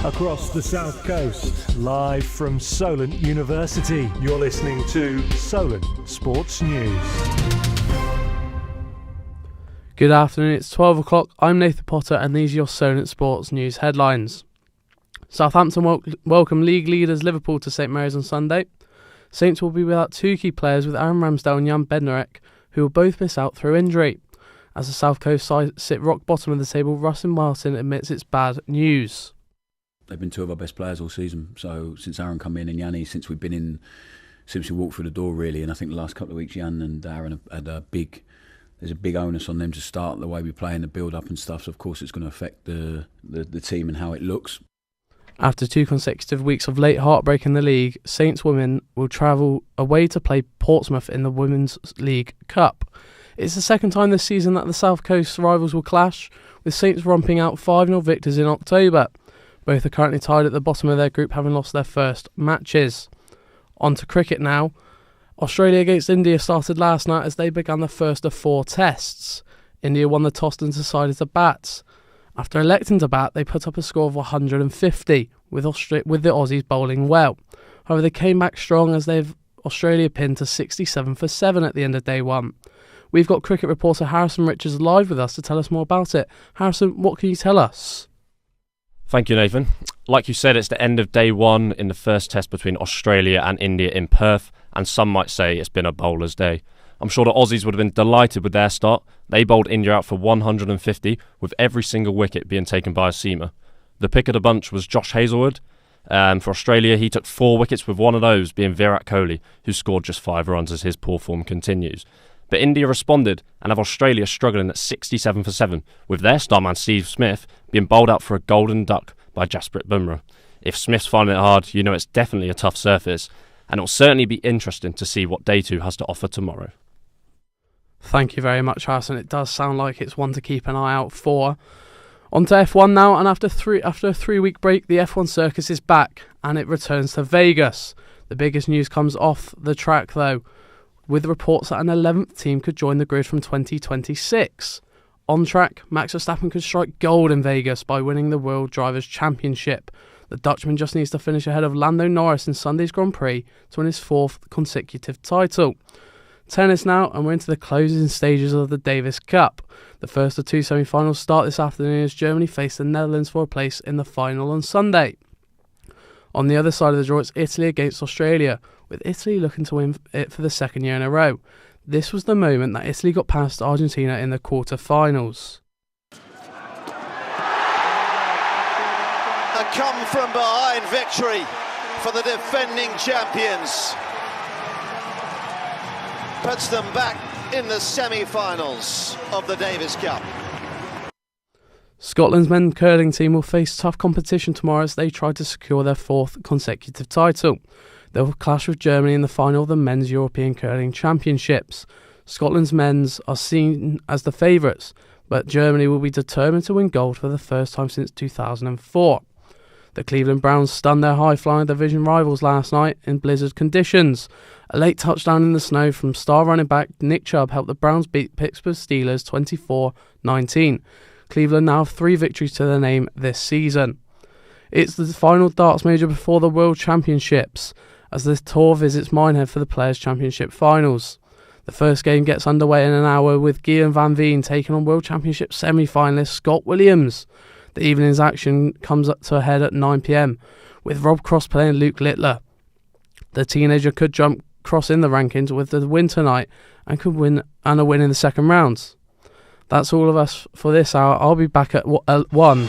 across the South Coast, live from Solent University. You're listening to Solent Sports News. Good afternoon, it's 12 o'clock. I'm Nathan Potter and these are your Solent Sports News headlines. Southampton welcome league leaders Liverpool to St Mary's on Sunday. Saints will be without two key players with Aaron Ramsdale and Jan Bednarek, who will both miss out through injury. As the South Coast side sit rock bottom of the table, Russell Martin admits it's bad news. They've been two of our best players all season. So since Aaron come in and Yanni, since we walked through the door really, and I think the last couple of weeks Jan and Aaron have had there's a big onus on them to start the way we play and the build up and stuff. So of course it's going to affect the team and how it looks. After 2 consecutive weeks of late heartbreak in the league, Saints women will travel away to play Portsmouth in the Women's League Cup. It's the second time this season that the South Coast rivals will clash, with Saints romping out 5-0 victors in October. Both are currently tied at the bottom of their group, having lost their first matches. On to cricket now. Australia against India started last night as they began the first of 4 tests. India won the toss and decided to bat. After electing to bat, they put up a score of 150, with the Aussies bowling well. However, they came back strong as they've Australia pinned to 67 for 7 at the end of day 1. We've got cricket reporter Harrison Richards live with us to tell us more about it. Harrison, what can you tell us? Thank you, Nathan. Like you said, it's the end of day 1 in the first test between Australia and India in Perth, and some might say it's been a bowler's day. I'm sure the Aussies would have been delighted with their start. They bowled India out for 150, with every single wicket being taken by a seamer. The pick of the bunch was Josh Hazlewood. For Australia, he took 4 wickets, with one of those being Virat Kohli, who scored just 5 runs as his poor form continues. But India responded and have Australia struggling at 67 for 7, with their starman Steve Smith being bowled out for a golden duck by Jasprit Bumrah. If Smith's finding it hard, you know it's definitely a tough surface, and it'll certainly be interesting to see what day 2 has to offer tomorrow. Thank you very much, Harrison. It does sound like it's one to keep an eye out for. On to F1 now, and after a 3-week break, the F1 circus is back, and it returns to Vegas. The biggest news comes off the track, though, with reports that an 11th team could join the grid from 2026. On track, Max Verstappen could strike gold in Vegas by winning the World Drivers' Championship. The Dutchman just needs to finish ahead of Lando Norris in Sunday's Grand Prix to win his 4th consecutive title. Tennis now, and we're into the closing stages of the Davis Cup. The first of 2 semi-finals start this afternoon as Germany face the Netherlands for a place in the final on Sunday. On the other side of the draw, it's Italy against Australia, with Italy looking to win it for the 2nd year in a row. This was the moment that Italy got past Argentina in the quarter-finals. A come-from-behind victory for the defending champions. Puts them back in the semi-finals of the Davis Cup. Scotland's men's curling team will face tough competition tomorrow as they try to secure their 4th consecutive title. They'll clash with Germany in the final of the Men's European Curling Championships. Scotland's men's are seen as the favourites, but Germany will be determined to win gold for the first time since 2004. The Cleveland Browns stunned their high-flying division rivals last night in blizzard conditions. A late touchdown in the snow from star running back Nick Chubb helped the Browns beat Pittsburgh Steelers 24-19. Cleveland now have 3 victories to their name this season. It's the final darts major before the World Championships, as the tour visits Minehead for the Players' Championship finals. The first game gets underway in an hour with Guillaume Van Veen taking on World Championship semi-finalist Scott Williams. The evening's action comes up to a head at 9 p.m, with Rob Cross playing Luke Littler. The teenager could jump Cross in the rankings with the win tonight and could win a win in the second round. That's all of us for this hour. I'll be back at 1.